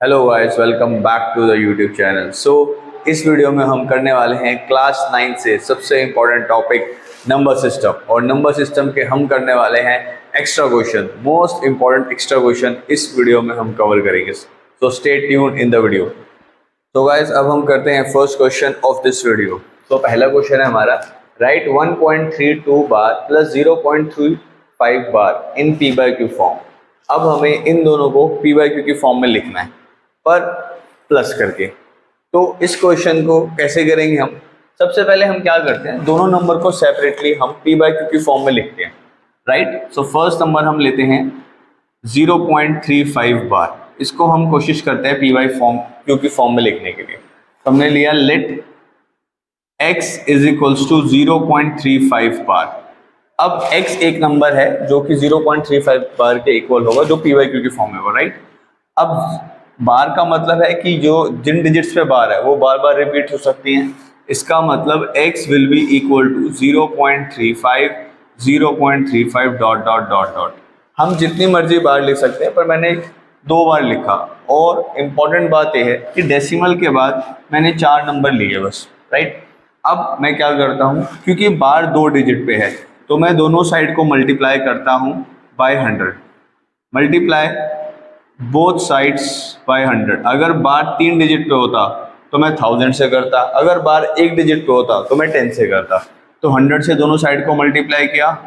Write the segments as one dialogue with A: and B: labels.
A: Hello guys, welcome back to the YouTube channel. इस video में हम करने वाले हैं क्लास 9 से सबसे इम्पोर्टेंट टॉपिक नंबर सिस्टम। और नंबर सिस्टम के हम करने वाले हैं extra question, most important extra question इस वीडियो में हम कवर करेंगे। So stay tuned in the video. तो गाइस, अब हम करते हैं first question of this video. तो पहला क्वेश्चन है हमारा, right 1.32 bar plus 0.35 bar in P by Q form. अब हमें इन दोनों को पी बाई क्यू की फॉर्म में लिखना है, पर प्लस करके। तो इस क्वेश्चन को कैसे करेंगे हम? सबसे पहले हम क्या करते हैं, दोनों नंबर को सेपरेटली हम पी बाई क्यू की फॉर्म में लिखते हैं, राइट। सो फर्स्ट नंबर हम लेते हैं 0.35 बार। इसको हम कोशिश करते हैं पी बाई फॉर्म क्यू की फॉर्म में लिखने के लिए। तो हमने लिया let x is equals to 0.35 bar. अब x एक नंबर है जो कि 0.35 बार के इक्वल होगा, जो पी बाई क्यू की फॉर्म में होगा, राइट। अब बार का मतलब है कि जो जिन डिजिट्स पे बार है वो बार बार रिपीट हो सकती हैं। इसका मतलब x will be equal to 0.35 0.35 dot dot dot dot. हम जितनी मर्जी बार लिख सकते हैं, पर मैंने 2 बार लिखा। और इम्पॉर्टेंट बात यह है कि डेसिमल के बाद मैंने 4 नंबर लिए बस, राइट। अब मैं क्या करता हूँ, क्योंकि बार 2 डिजिट पे है तो मैं दोनों साइड को मल्टीप्लाई करता हूँ by 100। Multiply both sides by 100। अगर बार 3 डिजिट पे होता तो मैं 1000 से करता, अगर बार 1 डिजिट पे होता तो मैं 10 से करता। तो 100 से दोनों साइड को मल्टीप्लाई किया,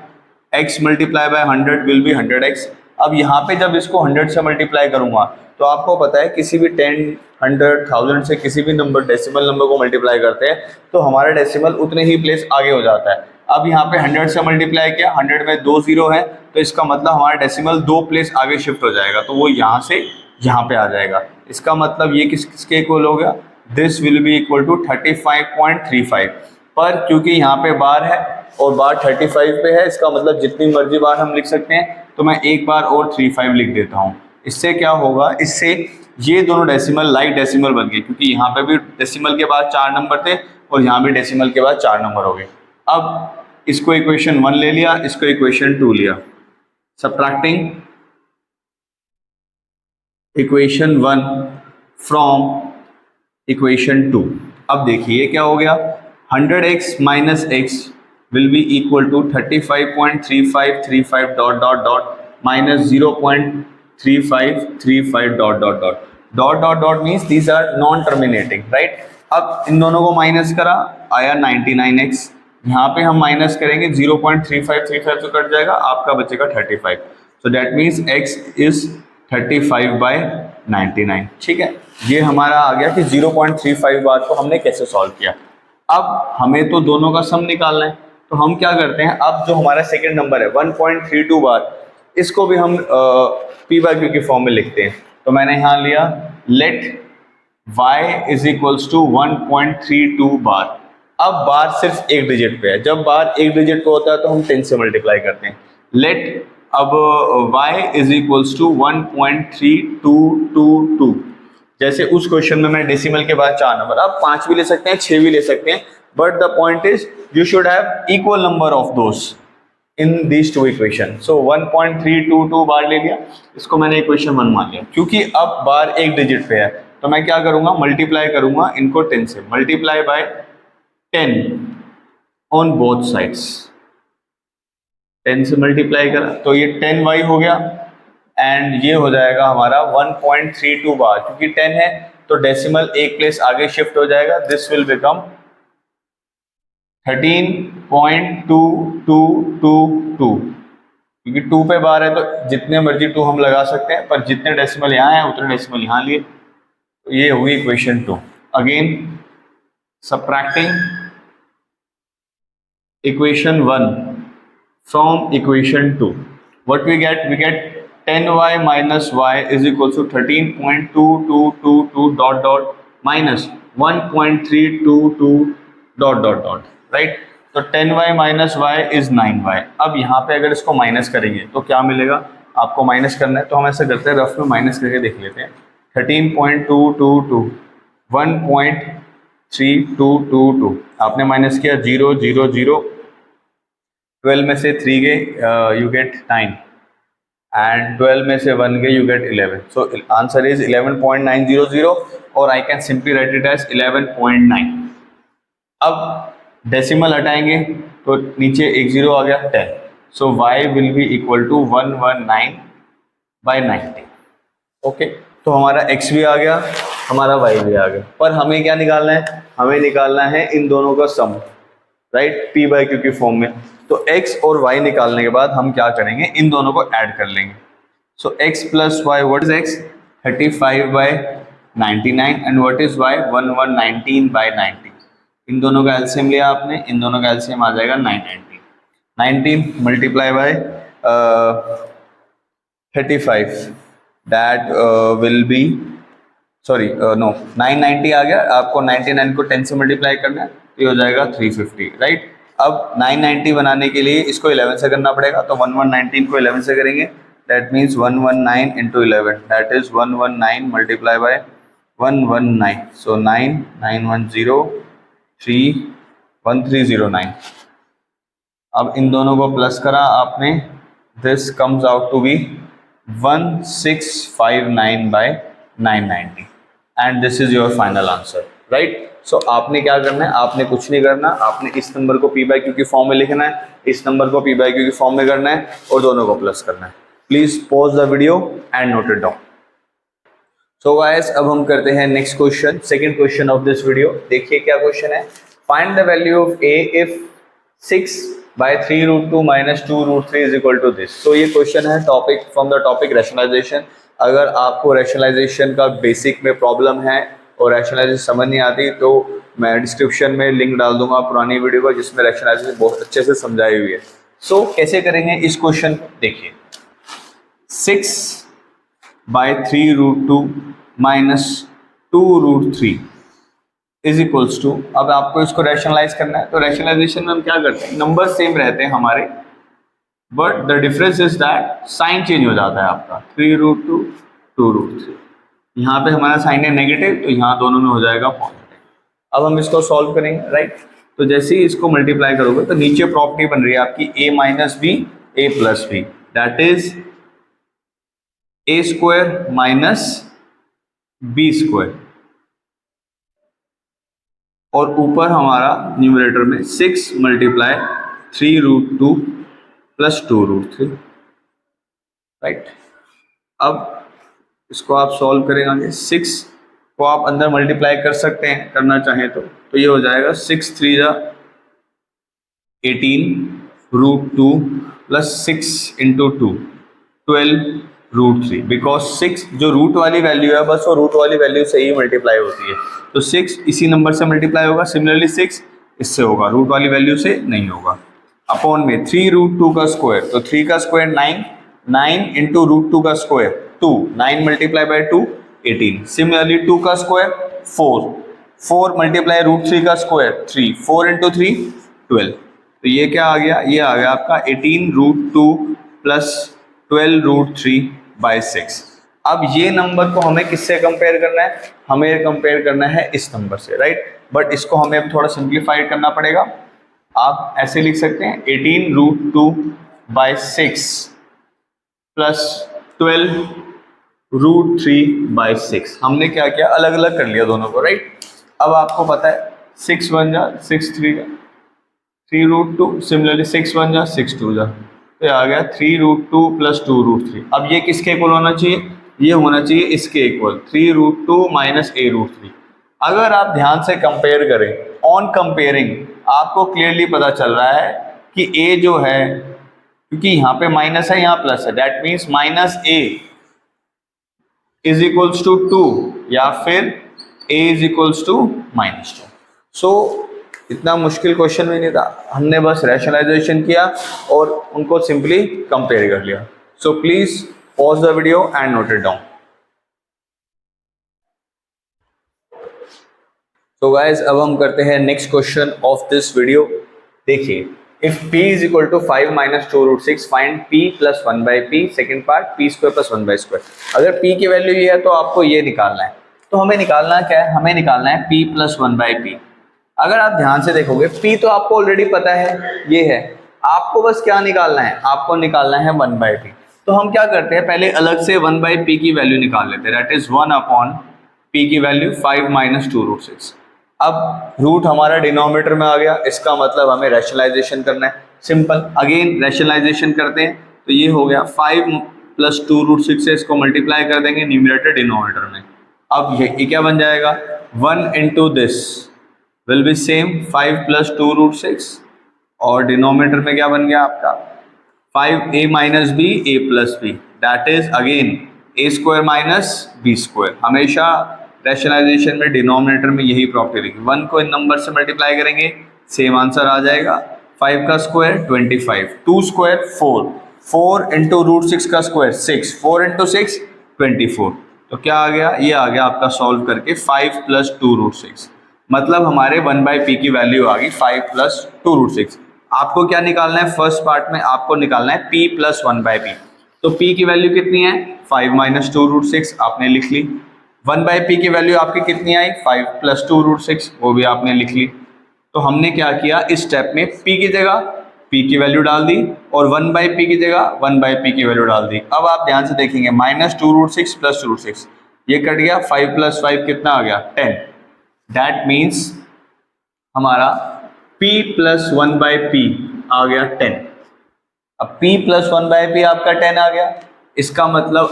A: x multiply by 100 will be 100x। अब यहाँ पे जब इसको 100 से मल्टीप्लाई करूंगा तो आपको पता है किसी भी 10, 100, 1000 से किसी भी नंबर डेसिमल नंबर को मल्टीप्लाई करते हैं तो हमारा डेसिमल उतने ही प्लेस आगे हो जाता है। अब यहाँ पे 100 से मल्टीप्लाई किया, 100 में 2 जीरो है तो इसका मतलब हमारा डेसिमल 2 प्लेस आगे शिफ्ट हो जाएगा, तो वो यहाँ से यहाँ पे आ जाएगा। इसका मतलब ये किसके इक्वल हो गया? This will be equal to 35.35। पर क्योंकि यहाँ पे बार है और बार 35 पे है, इसका मतलब जितनी मर्जी बार हम लिख सकते हैं, तो मैं एक बार और 35 लिख देता हूँ। इससे क्या होगा, इससे ये दोनों डेसिमल लाइक डेसिमल बन गए, क्योंकि यहाँ पे भी डेसिमल के बाद 4 नंबर थे और यहाँ भी डेसिमल के बाद 4 नंबर हो गए। अब इसको इक्वेशन 1 ले लिया, इसको इक्वेशन 2 लिया। Subtracting equation 1 from equation 2। अब देखिए क्या हो गया, 100x minus x will be equal to 35.3535 dot dot dot minus 0.3535 dot dot dot dot dot dot means these are non terminating, right. अब इन दोनों को माइनस करा, आया 99x। यहाँ पे हम माइनस करेंगे 0.3535 तो कट जाएगा, आपका बचेगा 35। So that means x is 35/99। ठीक है, ये हमारा आ गया कि 0.35 बार को हमने कैसे सॉल्व किया। अब हमें तो दोनों का सम निकालना है, तो हम क्या करते हैं, अब जो हमारा सेकंड नंबर है 1.32 बार, इसको भी हम पी बाई क्यू की फॉर्म में लिखते हैं। तो मैंने यहाँ लिया let y is equals to 1.32 bar. अब बार सिर्फ एक डिजिट पे है, जब बार एक डिजिट पे होता है तो हम 10 से मल्टीप्लाई करते हैं। लेट अब y इज इक्वल्स टू 1.3222। जैसे उस क्वेश्चन में मैं डेसिमल के बाद 4 नंबर, अब 5 भी ले सकते हैं, 6 भी ले सकते हैं, but the point is you should have equal number of those in these two equation. So 1.322 बार ले लिया, इसको मैंने इक्वेशन 1 मान लिया। क्योंकि अब बार एक डिजिट पे है तो मैं क्या करूंगा, मल्टीप्लाई करूंगा इनको 10 से, multiply by 10 on both sides. 10 से मल्टीप्लाई करा तो ये 10y हो गया, एंड ये हो जाएगा हमारा 1.32 बार। क्योंकि 10 है तो डेसिमल एक प्लेस आगे शिफ्ट हो जाएगा, दिस विल बिकम 13.2222। क्योंकि 2 पे बार है तो जितने मर्जी 2 हम लगा सकते हैं, पर जितने डेसिमल यहाँ है उतने डेसिमल यहाँ लिए। तो ये हुई equation 2। Again subtracting equation 1 from equation 2, what we get 10y minus y is equal to 13.2222 dot dot minus 1.322 dot dot dot, right। तो 10y minus y is 9y। अब यहाँ पे अगर इसको माइनस करेंगे तो क्या मिलेगा, आपको माइनस करना है तो हम ऐसा करते हैं, रफ में माइनस करके देख लेते हैं। 13.222 1.3222 आपने माइनस किया, 0 0 0, 12 में से 3 गए, यू गेट 9। एंड 12 में से 1 गए, you get 11. So answer is 11.900 और I can simply write it as 11.9. अब डेसिमल हटाएंगे तो नीचे एक जीरो आ गया 10. So y will be equal to 119/90. Okay, तो हमारा x भी आ गया, हमारा y भी आ गया. पर हमें क्या निकालना है? हमें निकालना है इन दोनों का सम, राइट, p बाई क्यू की फॉर्म में. तो x और y निकालने के बाद हम क्या करेंगे? इन दोनों को ऐड कर लेंगे. So x plus y, what is x? 35/99 and what is y? 1119/90. इन दोनों का एलसीएम लिया आपने, इन दोनों का एलसीएम आ जाएगा 990. 19 multiply by 35, that will be, sorry no, 990 आ गया. आपको 99 को 10 से मल्टीप्लाई करना है तो ये हो जाएगा 350, राइट. अब 990 बनाने के लिए इसको 11 से करना पड़ेगा, तो 1119 को 11 से करेंगे. That means 119 into 11, that is 119 multiply by 119. So 991031309. अब इन दोनों को प्लस करा आपने, this comes out to be 1659/990 and this is your final answer, right. So आपने क्या करना है? आपने कुछ नहीं करना, आपने इस नंबर को p बाई क्यू की फॉर्म में लिखना है, इस नंबर को p बाई क्यू की फॉर्म में करना है और दोनों को प्लस करना है. Please pause the video and note it down. So guys, अब हम करते हैं next question, second question of this video. देखिए क्या क्वेश्चन है. Find the value of a if 6/3√2 - 2√3 is equal to this. So ये क्वेश्चन है topic from the topic rationalisation. अगर आपको रैशनलाइजेशन का बेसिक में प्रॉब्लम है और रैशनलाइजेशन समझ नहीं आती तो मैं डिस्क्रिप्शन में लिंक डाल दूंगा पुरानी वीडियो का जिसमें रैशनलाइजेशन बहुत अच्छे से समझाई हुई है. सो कैसे करेंगे इस क्वेश्चन को? देखिए, 6/3√2 - 2√3 इज इक्वल्स टू, अब आपको इसको रैशनलाइज करना है. तो रैशनलाइजेशन में हम क्या करते हैं? नंबर सेम रहते हैं हमारे, but the difference is that sign change हो जाता है आपका. 3√2 2√3, यहाँ पे हमारा साइन है नेगेटिव तो यहाँ दोनों में हो जाएगा पॉजिटिव. अब हम इसको सॉल्व करेंगे, राइट. तो जैसे ही इसको मल्टीप्लाई करोगे तो नीचे प्रॉपर्टी बन रही है आपकी a minus b a plus b, that is a² minus b². और ऊपर हमारा न्यूमरेटर में 6 मल्टीप्लाई 3√2 प्लस 2√3, राइट. अब इसको आप सॉल्व करेंगे. 6 को आप अंदर मल्टीप्लाई कर सकते हैं करना चाहें तो ये हो जाएगा 6 3 जा 18√2 प्लस 6 इंटू 2 12√3. बिकॉज 6 जो रूट वाली वैल्यू है बस वो रूट वाली वैल्यू से ही मल्टीप्लाई होती है. तो 6 इसी नंबर से मल्टीप्लाई होगा, सिमिलरली 6 इससे होगा, रूट वाली वैल्यू से नहीं होगा. अपॉन में 3√2 का स्क्वायर, तो 3 का स्क्वायर 9, 9 इंटू √2 का स्क्वायर 2, 9 मल्टीप्लाई बाय 2 18. सिमिलरली 2 का स्क्वायर 4, 4 मल्टीप्लाई √3 का स्क्वायर 3, 4 इंटू 3 12. तो ये क्या आ गया? ये आ गया आपका 18√2 प्लस 12√3/6. अब ये नंबर को हमें किससे कंपेयर करना है? हमें कंपेयर करना है इस नंबर से, राइट. बट इसको हमें अब थोड़ा सिंप्लीफाइड करना पड़ेगा. आप ऐसे लिख सकते हैं 18√2/6 प्लस 12√3/6. हमने क्या किया? अलग अलग कर लिया दोनों को, राइट. अब आपको पता है 6 1 जा 6 3 जा 3√2, सिमिलरली 6 1 जा 6 2 जा, तो आ गया 3√2 प्लस 2√3. अब ये किसके इक्वल होना चाहिए? ये होना चाहिए इसके इक्वल, 3√2 माइनस a√3. अगर आप ध्यान से कंपेयर करें, ऑन कंपेयरिंग आपको क्लियरली पता चल रहा है कि a जो है, क्योंकि यहाँ पे माइनस है यहाँ प्लस है, that means minus a is equals to 2 या फिर a is equals to -2. So इतना मुश्किल क्वेश्चन भी नहीं था, हमने बस रैशनलाइजेशन किया और उनको सिंपली कंपेयर कर लिया. So please pause the video and note it down. तो गाइज, अब हम करते हैं next question of this video. देखिए, if p is equal to 5 minus 2√6 फाइंड p plus 1/p. Second part p² plus 1/2. अगर p की वैल्यू ये है तो आपको ये निकालना है. तो हमें निकालना क्या है? हमें निकालना है p प्लस 1/p. अगर आप ध्यान से देखोगे p तो आपको ऑलरेडी पता है, ये है. आपको बस क्या निकालना है? आपको निकालना है 1/p. तो हम क्या करते हैं, पहले अलग से 1/p की वैल्यू निकाल लेते हैं, दैट इज 1/p की वैल्यू 5 माइनस 2√6। अब रूट हमारा डिनोमिनेटर में आ गया, इसका मतलब हमें रैशनलाइजेशन करना है। सिंपल, अगेन रैशनलाइजेशन करते हैं, तो ये हो गया 5 प्लस 2√6 से इसको मल्टीप्लाई कर देंगे न्यूमरेटर डिनोमिनेटर में। अब ये क्या बन जाएगा, 1 into this will be same 5 plus 2√6, और डिनोमिनेटर में क्या बन गया आपका 5a minus b a plus b, that is again a square minus b square. हमेशा रैशनलाइजेशन में डिनोमिनेटर में यही प्रॉपर्टी रहेगी, 1 को इन नंबर से मल्टीप्लाई करेंगे सेम आंसर आ जाएगा। 5 का स्क्वायर 25, 2 स्क्वायर 4, 4 इंटू √6 का स्क्वायर 6, 4 इंटू 6 24। तो क्या आ गया, ये आ गया आपका सॉल्व करके 5 प्लस 2√6, मतलब हमारे 1/p की वैल्यू आ गई 5 प्लस 2√6। आपको क्या निकालना है, फर्स्ट पार्ट में आपको निकालना है p प्लस 1/p। तो p की वैल्यू कितनी है, 5 माइनस 2√6 आपने लिख ली। 1/p की वैल्यू आपकी कितनी आई, 5 प्लस 2√6, वो भी आपने लिख ली। तो हमने क्या किया, इस स्टेप में p की जगह p की वैल्यू डाल दी और 1/p की जगह 1/p की वैल्यू डाल दी। अब आप ध्यान से देखेंगे, माइनस 2√6 प्लस 2√6 ये कट गया, 5 प्लस 5 कितना आ गया 10। दैट मीन्स हमारा p प्लस 1/p आ गया 10। अब p प्लस 1/p आपका 10 आ गया, इसका मतलब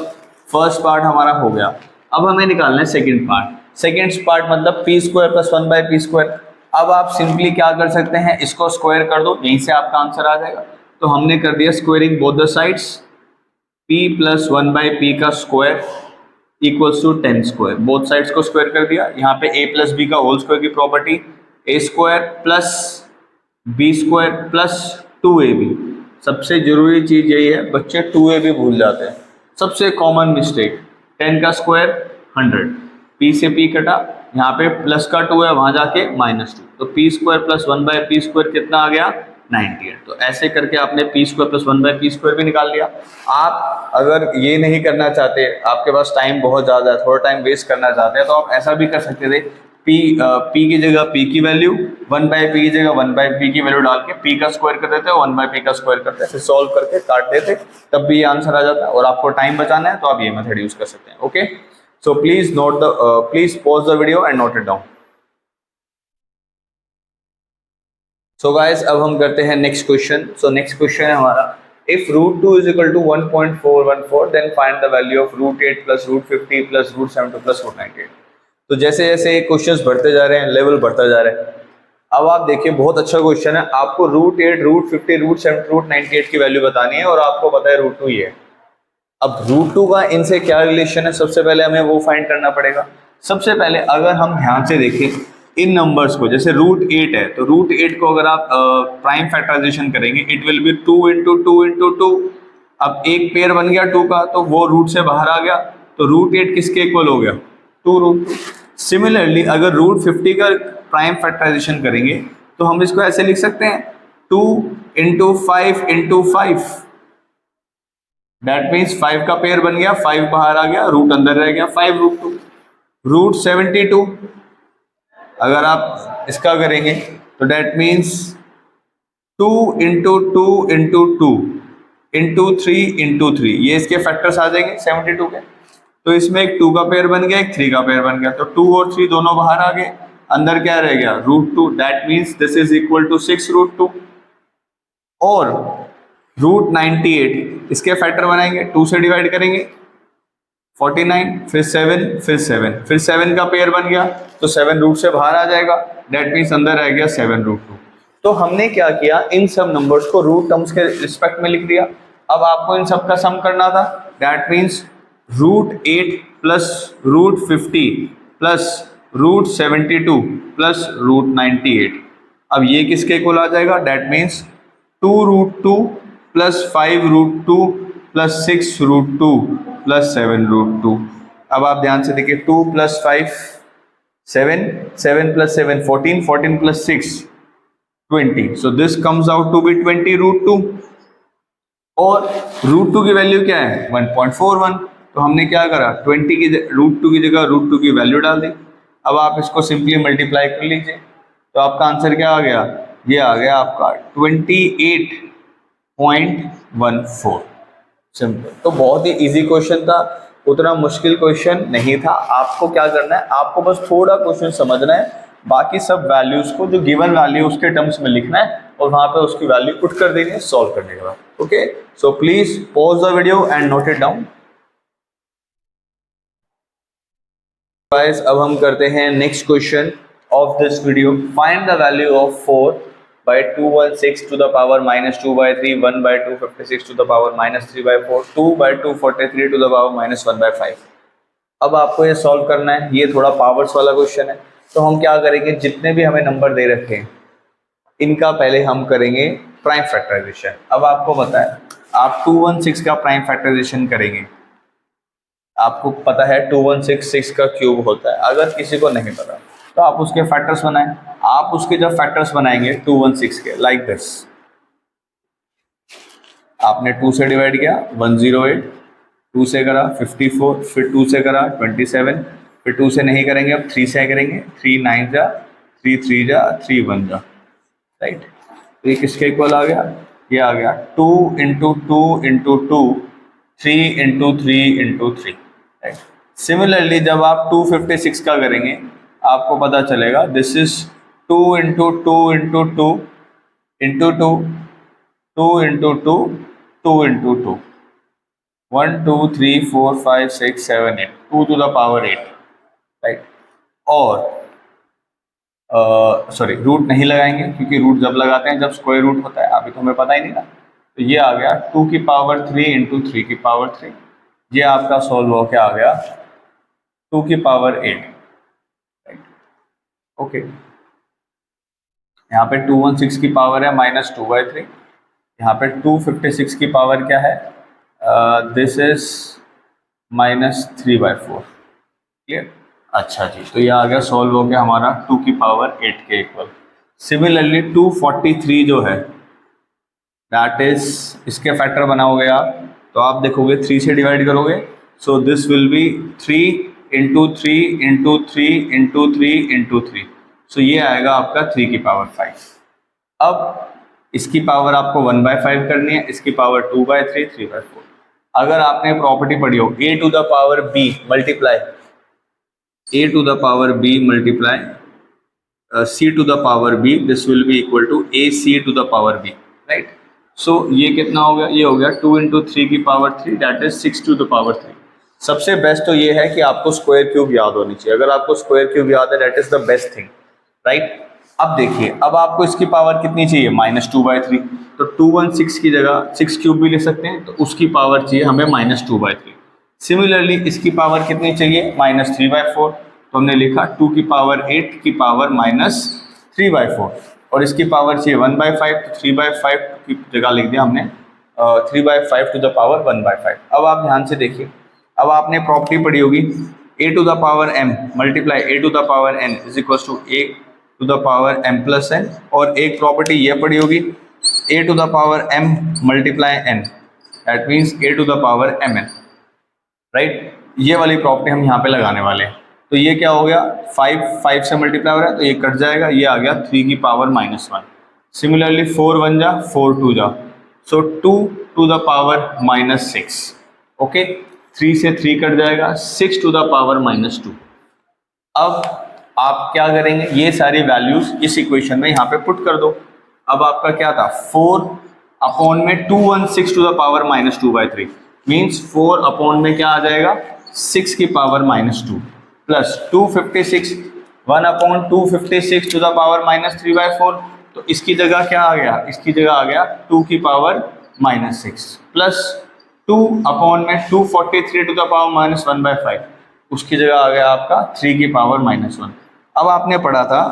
A: फर्स्ट पार्ट हमारा हो गया। अब हमें निकालना है सेकंड पार्ट। सेकंड पार्ट मतलब p square plus 1/p square. अब आप सिंपली क्या कर सकते हैं, इसको स्क्वायर कर दो, यहीं से आपका आंसर आ जाएगा। तो हमने कर दिया squaring both the sides, p plus 1/p का square equals to 10 square, both sides को स्क्वायर कर दिया। यहाँ पे a प्लस बी का होल स्क्वायर की property, a square plus b square plus 2ab। सबसे जरूरी चीज यही है, बच्चे 2ab भूल जाते हैं, सबसे कॉमन मिस्टेक। 10 का स्क्वायर 100, p से p कटा, यहाँ पे प्लस का 2 है, वहां जाके -2, तो p square plus 1/p square कितना आ गया 98। तो ऐसे करके आपने p square plus 1/p square भी निकाल लिया। आप अगर ये नहीं करना चाहते, आपके पास टाइम बहुत ज़्यादा है, थोड़ा टाइम वेस्ट करना चाहते हैं, तो आप ऐसा भी कर सकते थे, p की जगह p की वैल्यू, 1/p की जगह 1/p की वैल्यू डाल के p का स्क्वायर कर देते, 1/p का स्क्वायर करते, फिर सॉल्व करके काट देते, तब भी ये आंसर आ जाता है। और आपको टाइम बचाना है तो आप ये मेथड यूज कर सकते हैं। Okay, so please note the please pause the video and note it down. So guys, अब हम करते हैं next question. So next question है हमारा, if √2 is equal to 1.414 then find the value of √8 plus √50 plus √72 plus √98। तो जैसे जैसे questions बढ़ते जा रहे हैं, लेवल बढ़ता जा रहा है। अब आप देखिए, बहुत अच्छा क्वेश्चन है, आपको √8 √50 √70 √98 की वैल्यू बतानी है, और आपको पता है √2 ही है। अब √2 का इनसे क्या रिलेशन है, सबसे पहले हमें वो फाइंड करना पड़ेगा। सबसे पहले अगर हम ध्यान से देखें इन नंबर्स को, जैसे √8 है, तो √8 को अगर आप प्राइम फैक्टराइजेशन करेंगे, it will be 2 into 2 into 2। अब एक पेयर बन गया 2 का, तो वो रूट से बाहर आ गया, तो √8 किसके इक्वल हो गया 2√2। सिमिलरली अगर √50 का प्राइम फैक्टराइजेशन करेंगे, तो हम इसको ऐसे लिख सकते हैं 2 इंटू 5 इंटू 5। दैट मीन्स 5 का पेयर बन गया, 5 बाहर आ गया, रूट अंदर रह गया, 5√2। √72 अगर आप इसका करेंगे, तो that means 2 into 2 into 2 into 3 into 3, ये इसके फैक्टर्स आ जाएंगे 72 के। तो इसमें एक 2 का पेयर बन गया, एक 3 का पेयर बन गया, तो 2 और 3 दोनों बाहर आ गए, अंदर क्या रह गया √2। That means this is equal to 6√2। और √98 इसके फैक्टर बनाएंगे, 2 से डिवाइड करेंगे 49, फिर 7, फिर 7, फिर 7 का पेयर बन गया, तो 7 रूट से बाहर आ जाएगा, दैट मीन्स अंदर रह गया 7√2। तो हमने क्या किया, इन सब नंबर्स को रूट टर्म्स के रिस्पेक्ट में लिख दिया। अब आपको इन सब का सम करना था, that means √8 plus √50 plus √72 plus √98। अब ये किसके इक्वल आ जाएगा, that means 2√2 plus 5√2 plus 6√2 plus 7√2। अब आप ध्यान से देखिए, 2 plus 5 7, 7 plus 7 14, 14 plus 6 20, so this comes out to be 20√2। और √2 की वैल्यू क्या है 1.41, तो हमने क्या करा, 20 की √2 की जगह √2 की वैल्यू डाल दी। अब आप इसको सिंपली मल्टीप्लाई कर लीजिए, तो आपका आंसर क्या आ गया, ये आ गया आपका 28.14। सिंपल। तो बहुत ही इजी क्वेश्चन था, उतना मुश्किल क्वेश्चन नहीं था। आपको क्या करना है, आपको बस थोड़ा क्वेश्चन समझना है, बाकी सब वैल्यूज को जो गिवन वैल्यू उसके टर्म्स में लिखना है और वहां पे उसकी वैल्यू पुट कर देनी है सॉल्व करने के बाद। Okay, so please pause the video and note it down. Guys, अब हम करते हैं next question of this video. Find the value of 4 by 216 to the power minus 2 by 3, 1 by 256 to the power minus 3 by 4, 2 by 243 to the power minus 1 by 5। अब आपको ये solve करना है, ये थोड़ा पावर्स वाला क्वेश्चन है। तो हम क्या करेंगे, जितने भी हमें नंबर दे रखे हैं इनका पहले हम करेंगे प्राइम फैक्टराइजेशन। अब आपको पता है, आप 216 का प्राइम फैक्टराइजेशन करेंगे, आपको पता है 2166 का क्यूब होता है। अगर किसी को नहीं पता तो आप उसके फैक्टर्स बनाएं। आप उसके जब फैक्टर्स बनाएंगे 216 के, लाइक दिस, आपने 2 से डिवाइड किया 108, 2 से करा 54, फिर 2 से करा 27, फिर 2 से नहीं करेंगे, अब 3 से करेंगे, 3 9 जा, 3 3 जा, 3 1 जा, राइट। तो ये किसके इक्वल आ गया, ये आ गया 2 into 2 into 2, 3 into 3 into 3, right. Similarly जब आप 256 का करेंगे आपको पता चलेगा this is 2 into 2 into 2 into 2, 2 into 2, 2 into 2, 1 2 3 4 5 6 7 8, 2 to the power 8, right. और सॉरी, रूट नहीं लगाएंगे क्योंकि रूट जब लगाते हैं जब स्क्वायर रूट होता है, अभी तो हमें पता ही नहीं ना। तो ये आ गया 2 की पावर 3 इंटू 3 की पावर 3, ये आपका सॉल्व हो क्या आ गया 2 की पावर 8, राइट। ओके, यहाँ पे 216 की पावर है -2/3, यहाँ पे 256 की पावर क्या है, दिस इज -3/4, क्लियर। अच्छा जी, तो ये आ गया सॉल्व हो गया हमारा 2 की पावर 8 के इक्वल। सिमिलरली 243 जो है दैट इज, इसके फैक्टर बनाओगे आप तो आप देखोगे 3 से डिवाइड करोगे, so this will B 3 into 3 into 3 into 3 into 3, सो ये आएगा आपका 3 की पावर 5। अब इसकी पावर आपको 1/5 करनी है, इसकी पावर 2/3, 3/4। अगर आपने प्रॉपर्टी पढ़ी हो a to the power b multiply a to the power b multiply c to the power b, this will be equal to ac to the power b, right। so ये कितना हो गया, ये हो गया 2 इंटू 3 की power 3, that is 6 to the power 3। सबसे best तो ये है कि आपको स्क्वायर क्यूब याद होनी चाहिए। अगर आपको स्क्वायर क्यूब याद है that is the best thing, right. अब देखिए, अब आपको इसकी पावर कितनी चाहिए, -2/3, तो 216 की जगह 6 क्यूब भी ले सकते हैं, तो उसकी पावर चाहिए हमें -2/3। सिमिलरली इसकी पावर कितनी चाहिए, -3/4, तो हमने लिखा 2 की पावर 8 की पावर -3/4, और इसकी पावर चाहिए 1/5, तो 3/5 की जगह लिख दिया हमने 3/5 टू द पावर 1/5। अब आप ध्यान से देखिए, अब आपने प्रॉपर्टी पढ़ी होगी a to the power m multiply a to the power n is equal to a to the power m plus n, और एक प्रॉपर्टी ये पढ़ी होगी a to the power m multiply n, that means a to the power mn, right. ये वाली property हम यहाँ पे लगाने वाले हैं। तो ये क्या हो गया, 5 से मल्टीप्लाई हो रहा है तो ये कट जाएगा, ये आ गया 3 की पावर -1। सिमिलरली 4 1 जा, 4 2 जा, सो 2 टू द पावर -6, ओके। 3 से 3 कट जाएगा, 6 टू द पावर -2। अब आप क्या करेंगे, ये सारी वैल्यूज इस इक्वेशन में यहाँ पे पुट कर दो। अब आपका क्या था, 4 अपॉन में 216 to the power -2/3, means 4 upon में क्या आ जाएगा 6 की power -2 plus 256, 1 upon 256 to the power -3/4, तो इसकी जगह क्या आ गया, इसकी जगह आ गया 2 की पावर -6 प्लस 2 अपॉन में 243 टू द पावर -1/5, उसकी जगह आ गया आपका 3 की पावर -1। अब आपने पढ़ा था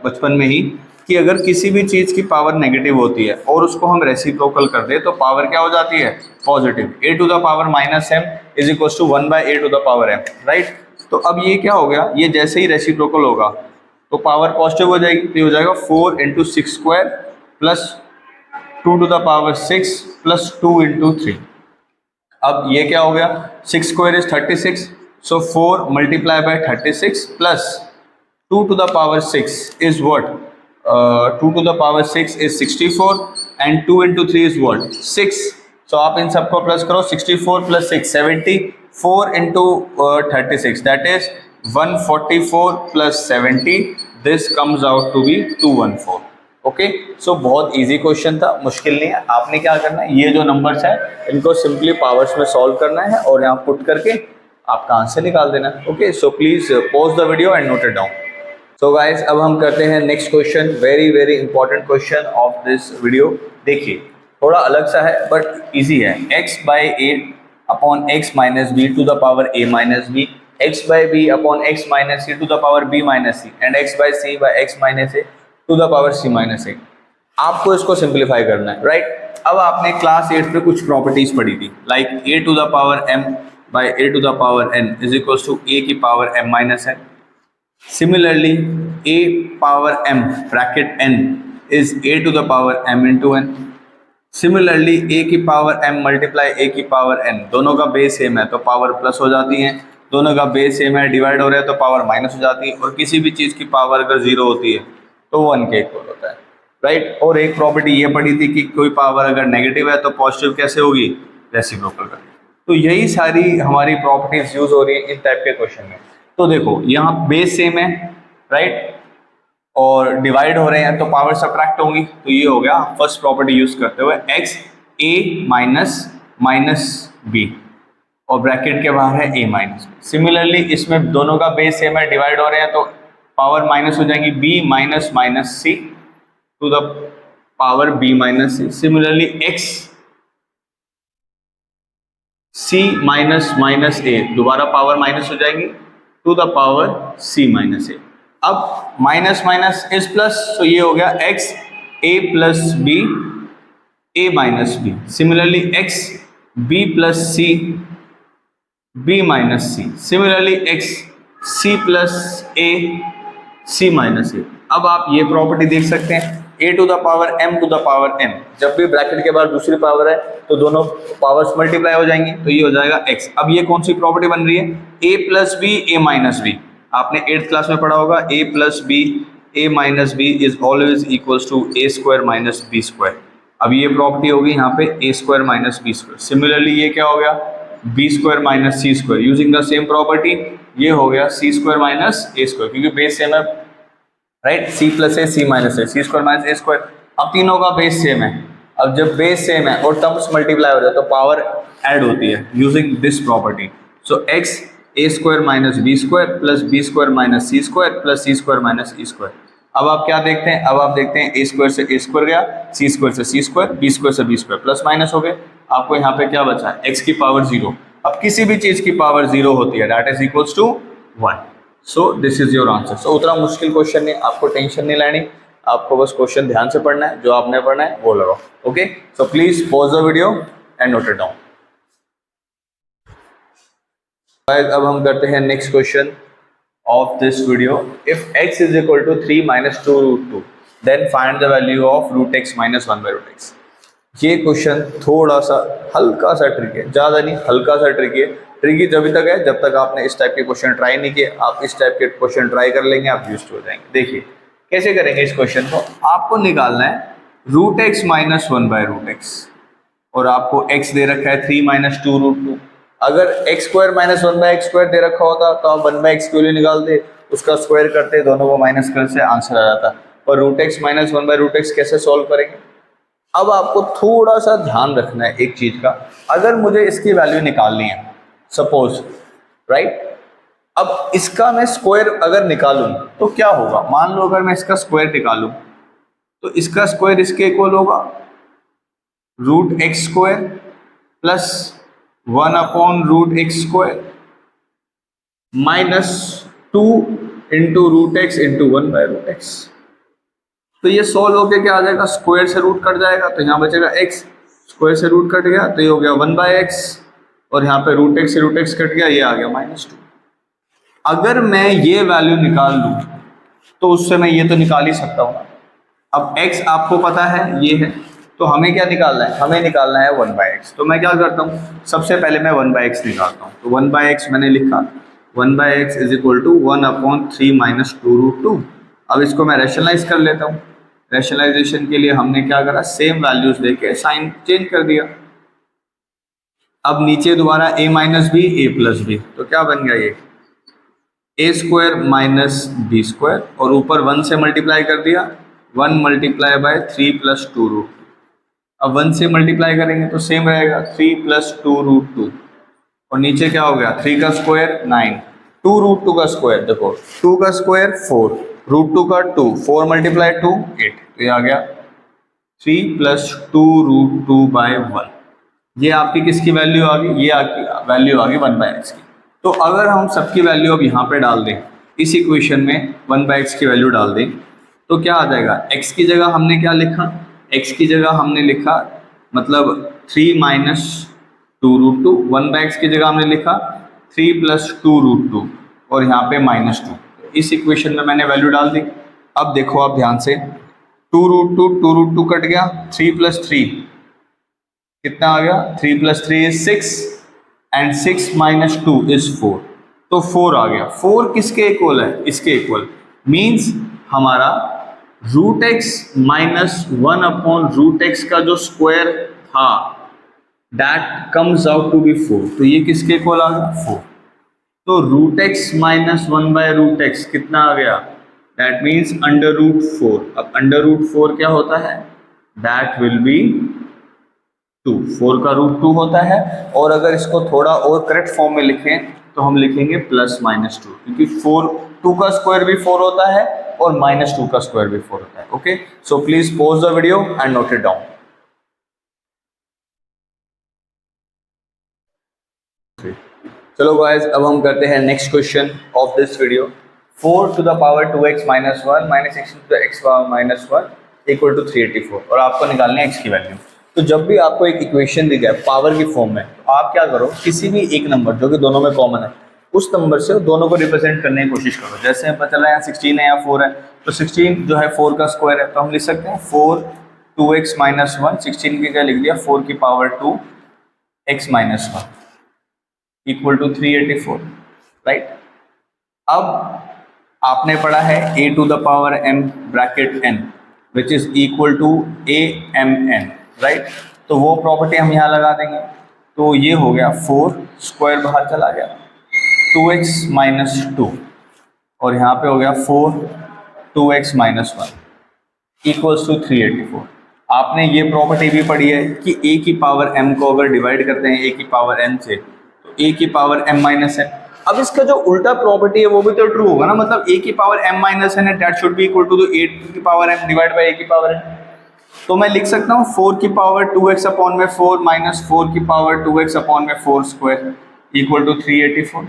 A: बचपन में ही कि अगर किसी भी चीज़ की पावर नेगेटिव होती है और उसको हम रेसिप्रोकल कर दें तो पावर क्या हो जाती है, positive. a to the power -m is equal to 1/a to the power m, right. तो अब ये क्या हो गया, ये जैसे ही रेसिप्रोकल होगा तो पावर पॉजिटिव हो जाएगी, तो हो जाएगा 4 into 6 square plus 2 to the power 6 plus 2 into 3। अब ये क्या हो गया, 6 square is 36, so 4 multiply by 36 plus 2 to the power 6 is what? 2 to the power 6 is 64 and 2 into 3 is what? 6. So आप इन सबको प्लस करो, 64 plus 6 74 into 36 that is 144 plus 70, this comes out to be 214। Okay, so बहुत easy question था, मुश्किल नहीं है। आपने क्या करना है, ये जो नंबर्स है इनको सिंपली पावर्स में सॉल्व करना है और यहाँ पुट करके आपका आंसर निकाल देना है। Okay, so please pause the video and note it down. So guys, अब हम करते हैं next question, very very important question of this video. देखिए, थोड़ा अलग सा है बट इजी है। x by a upon x minus b to the power a minus b, x by b upon x minus c to the power b minus c, and x by c by x minus A to the power c minus a. आपको इसको simplify करना है, right. अब आपने class 8 पे कुछ properties पढ़ी थी, like a to the power m by a to the power n is equals to a की power m minus n। Similarly, a power m bracket n is a to the power m into n. Similarly, a की power m multiply a की power n, दोनों का base same है तो power plus हो जाती है, दोनों का बेस सेम है डिवाइड हो रहा है तो पावर माइनस हो जाती है, और किसी भी चीज़ की पावर अगर जीरो होती है तो 1 के इक्वल होता है, राइट। और एक प्रॉपर्टी ये पढ़ी थी कि कोई पावर अगर नेगेटिव है तो पॉजिटिव कैसे होगी, रेसिप्रोकल करके। तो यही सारी हमारी प्रॉपर्टीज यूज हो रही है इस टाइप के क्वेश्चन में। तो देखो, यहाँ बेस सेम है, राइट, और डिवाइड हो रहे हैं तो पावर सब्ट्रैक्ट होंगी, तो ये हो गया फर्स्ट प्रॉपर्टी यूज करते हुए x a minus minus b, और ब्रैकेट के बाहर है a माइनस बी। सिमिलरली इसमें दोनों का बेस सेम है, डिवाइड हो रहे हैं तो पावर माइनस हो जाएंगी, b minus minus c to the power b minus c. Similarly x c minus minus a, दोबारा पावर माइनस हो जाएगी to the power c minus a. अब माइनस माइनस इज प्लस, तो ये हो गया x a plus b a minus b. Similarly x b plus c b minus c. Similarly x c plus a c minus a. अब आप ये property देख सकते हैं, a to the power m to the power n, जब भी bracket के बाद दूसरी पावर है तो दोनों पावर्स मल्टीप्लाई हो जाएंगी, तो ये हो जाएगा x। अब ये कौन सी प्रॉपर्टी बन रही है, a plus b a minus b. आपने 8th क्लास में पढ़ा होगा, a plus b a minus b is always equals to a square minus b square. अब ये प्रॉपर्टी होगी यहाँ पे a square minus b square. Similarly ये क्या हो गया, b square minus c square. Using the same property ये हो गया c square minus a square, क्योंकि बेस सेम है, राइट। c प्लस ए सी माइनस ए, सी स्क्वायर माइनस ए स्क्वायर। अब तीनों का बेस सेम है, अब जब बेस सेम है और टर्म्स मल्टीप्लाई हो जाए तो पावर ऐड होती है using this property. So x a square minus b square plus b square minus c square plus c square minus e square. अब आप क्या देखते हैं, अब आप देखते हैं a स्क्वायर से a स्क्वायर गया, c स्क्वायर से c स्क्वायर, b स्क्वायर से b स्क्वायर, प्लस माइनस हो गए। आपको यहाँ पे क्या बचा है, x की पावर 0। अब किसी भी चीज की पावर 0 होती है, that is equals to 1। So this is your answer. So उतना मुश्किल क्वेश्चन नहीं, आपको टेंशन नहीं लेनी, आपको बस क्वेश्चन ध्यान से पढ़ना है, जो आपने पढ़ना है वो लगाओ। Okay, so please pause the video and note it down. अब हम करते हैं next question of this video. If x is equal to 3 minus 2 root 2 then find the value of root x minus 1 by root x। ये question थोड़ा सा हल्का सा tricky है, ज़्यादा नहीं, हल्का सा ट्रिकी है। ट्रिकी जब तक है जब तक आपने इस टाइप के क्वेश्चन ट्राई नहीं किए। आप इस टाइप के क्वेश्चन ट्राई कर लेंगे, आप यूज्ड हो जाएंगे। देखिए कैसे करेंगे इस क्वेश्चन को। आपको निकालना है root x minus 1 by root x, और आपको x दे रखा है 3 माइनस 2 रूट 2। अगर x square minus 1 by x square दे रखा होता तो आप 1 बाई एक्स क्यों नहीं निकालते, उसका स्क्वायर करते, दोनों को माइनस कर से आंसर आ जाता। और root x minus 1 by root x कैसे सॉल्व करेंगे। अब आपको थोड़ा सा ध्यान रखना है एक चीज का, अगर मुझे इसकी वैल्यू निकालनी है सपोज, राइट, अब इसका मैं स्क्वायर अगर निकालूं तो क्या होगा। मान लो अगर मैं इसका स्क्वायर निकालूं तो इसका स्क्वायर इसके इक्वल होगा root x square plus 1 upon root x square minus 2 into root x into 1 by root x. तो ये सॉल्व होके क्या आ जाएगा, स्क्वायर से रूट कट जाएगा तो यहाँ बचेगा x, स्क्वायर से रूट कट गया तो ये हो गया 1 बाई एक्स, और यहाँ पे रूट एक्स से रूट एक्स कट गया, ये आ गया -2। अगर मैं ये वैल्यू निकाल लूँ तो उससे मैं ये तो निकाल ही सकता हूँ। अब x आपको पता है ये है, तो हमें क्या निकालना है, हमें निकालना है 1 बाई एक्स। तो मैं क्या करता हूँ, सबसे पहले मैं 1 बाई एक्स निकालता हूँ। तो 1 बाई एक्स मैंने लिखा, 1 by x is equal to 1 upon 3 minus 2 root 2। अब इसको मैं रैशनलाइज कर लेता हूँ। रैशनलाइजेशन के लिए हमने क्या करा, सेम वैल्यूज देके साइन चेंज कर दिया। अब नीचे दोबारा a minus b a plus b, तो क्या बन गया ये a square minus b square, और ऊपर 1 से मल्टीप्लाई कर दिया, 1 मल्टीप्लाई बाय 3 प्लस 2 रूट। अब 1 से मल्टीप्लाई करेंगे तो सेम रहेगा 3 प्लस 2 रूट 2, और नीचे क्या हो गया 3 का स्क्वायर 9, 2 रूट 2 का स्क्वायर, देखो 2 का स्क्वायर 4, रूट 2 का 2, 4 मल्टीप्लाई 2 8, तो ये आ गया 3 प्लस 2 रूट 2 बाय 1। ये आपकी किसकी वैल्यू आ गई, ये आपकी वैल्यू आ गई 1 बाय एक्स की। तो अगर हम सबकी वैल्यू अब यहाँ पे डाल दें, इस इक्वेशन में 1 बाय एक्स की वैल्यू डाल दें, तो क्या आ जाएगा, x की जगह हमने क्या लिखा, x की जगह हमने लिखा मतलब 3 माइनस 2 रूट 2, 1 बाय एक्स की जगह हमने लिखा 3 प्लस 2 रूट 2, और यहाँ पे माइनस 2। इस इक्वेशन में मैंने वैल्यू डाल दी। अब देखो आप ध्यान से, 2 रूट 2 कट गया, 3 प्लस 3 कितना आ गया, 3 plus 3 is 6 and 6 minus 2 is 4, तो 4 आ गया। 4 किसके इक्वल है, इसके इक्वल, मीन्स हमारा root x minus 1 upon root x का जो स्क्वायर था that comes out to be 4, तो ये किसके इक्वल आ गया 4। तो root x minus 1 by root x कितना आ गया, दैट मीन्स अंडर रूट 4। अब अंडर रूट 4 क्या होता है, दैट विल बी 2, 4 का रूट 2 होता है। और अगर इसको थोड़ा और करेक्ट फॉर्म में लिखें तो हम लिखेंगे प्लस माइनस 2, क्योंकि 2 का स्क्वायर भी 4 होता है और माइनस 2 का स्क्वायर भी 4 होता है। Okay, so please pause the video and note it down. चलो गाइस, अब हम करते हैं next question of this video. 4 to the power 2x minus 1 minus 6 to the x power minus 1 equal to 384, और आपको निकालना है x की वैल्यू। तो जब भी आपको एक इक्वेशन दी जाए पावर की फॉर्म में, तो आप क्या करो, किसी भी एक नंबर जो कि दोनों में कॉमन है, उस नंबर से दोनों को रिप्रेजेंट करने की कोशिश करो। जैसे पता चला यहाँ 16 है या 4 है, तो 16 जो है 4 का स्क्वायर है, तो हम लिख सकते हैं 4 2x माइनस 1, 16 की क्या लिख दिया 4 की power 2 x minus 1 equal to 384, right. अब आपने पढ़ा है a to the power m bracket n which is equal to AMN, right. तो वो प्रॉपर्टी हम यहाँ लगा देंगे, तो ये हो गया 4 स्क्वायर बाहर चला गया 2x माइनस 2, और यहाँ पे हो गया 4 2x माइनस 1 इक्वल्स टू 384। आपने ये प्रॉपर्टी भी पढ़ी है कि a की पावर m को अगर डिवाइड करते हैं a की पावर n से, तो a की पावर m माइनस n। अब इसका जो उल्टा प्रॉपर्टी है वो भी तो ट्रू होगा ना, मतलब a की पावर m माइनस n है, that should be equal to a की power m divide by a की पावर n। तो मैं लिख सकता हूँ 4 की पावर 2x अपॉन में 4 माइनस 4 की पावर 2x अपॉन में 4 स्क्वायर इक्वल टू 384।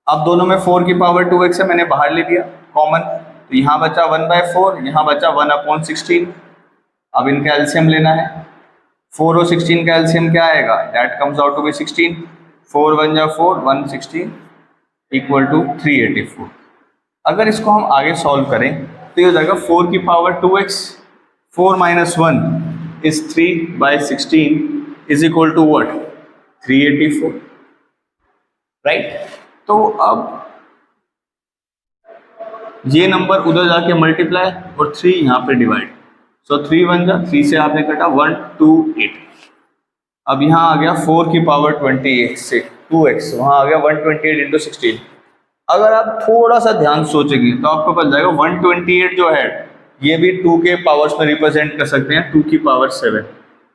A: अब दोनों में 4 की पावर 2x है, मैंने बाहर ले लिया कॉमन, तो यहाँ बचा 1 बाय 4, यहाँ बचा 1 अपॉन 16। अब इनका एलसीएम लेना है, 4 और 16 का एलसीएम क्या आएगा, that comes out to be 16, 4 1 जा 4, 116 इक्वल टू 384। अगर इसको हम आगे सॉल्व करें तो ये हो जाएगा 4 की power 2x, 4 minus 1 is 3 by 16 is equal to what, 384, right। तो अब ये नंबर उधर जाके मल्टीप्लाई और 3 यहाँ पे डिवाइड, सो 3 1 जा 3 से आपने कटा 1 2 8। अब यहाँ आ गया 4 की पावर 28 से 2x, वहाँ आ गया 128 इंटू 16। अगर आप थोड़ा सा ध्यान सोचेंगे तो आपको पता जाएगा 128 जो है ये भी 2 के पावर्स में रिप्रेजेंट कर सकते हैं, 2 की पावर 7,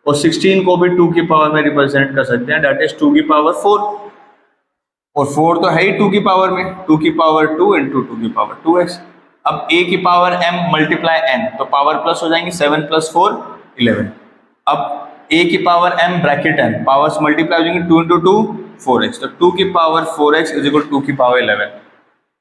A: और 16 को भी 2 की पावर में रिप्रेजेंट कर सकते हैं, दैट इज 2 की पावर 4, और 4 तो है ही 2 की पावर में, 2 की पावर 2 इंटू 2 की पावर 2x। अब a की पावर m मल्टीप्लाई n, तो पावर प्लस हो जाएंगे, 7 प्लस 4 11। अब a की power m bracket n, powers multiply हो जाएंगे, 2 इंटू 2 4x, तो 2 की पावर 4x इज इक्वल 2 की पावर 11।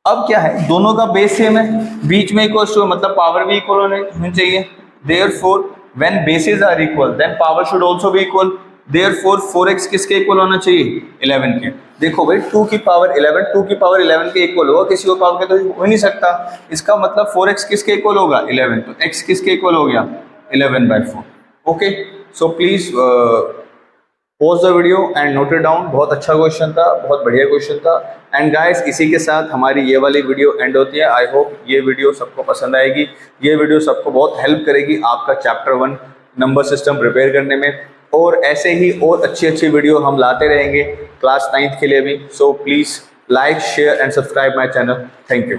A: अब क्या है, दोनों का बेस सेम है, बीच में इक्वल टू, मतलब पावर भी इक्वल होनी चाहिए। Therefore when bases are equal then power should also be equal. Therefore 4x किसके इक्वल होना चाहिए, 11 के। देखो भाई 2 की पावर 11 2 की पावर 11 के इक्वल होगा, किसी और पावर के तो हो नहीं सकता। इसका मतलब 4x किसके इक्वल होगा, 11, तो x किसके इक्वल हो गया, 11/4। Okay, so please pause the video and note it down. बहुत अच्छा क्वेश्चन था, बहुत बढ़िया क्वेश्चन था। एंड गाइस, इसी के साथ हमारी ये वाली वीडियो एंड होती है। आई होप ये वीडियो सबको पसंद आएगी, ये वीडियो सबको बहुत हेल्प करेगी आपका चैप्टर 1 नंबर सिस्टम प्रिपेयर करने में। और ऐसे ही और अच्छी अच्छी वीडियो हम लाते रहेंगे क्लास 9th के लिए भी। So please like share and subscribe my channel. Thank you.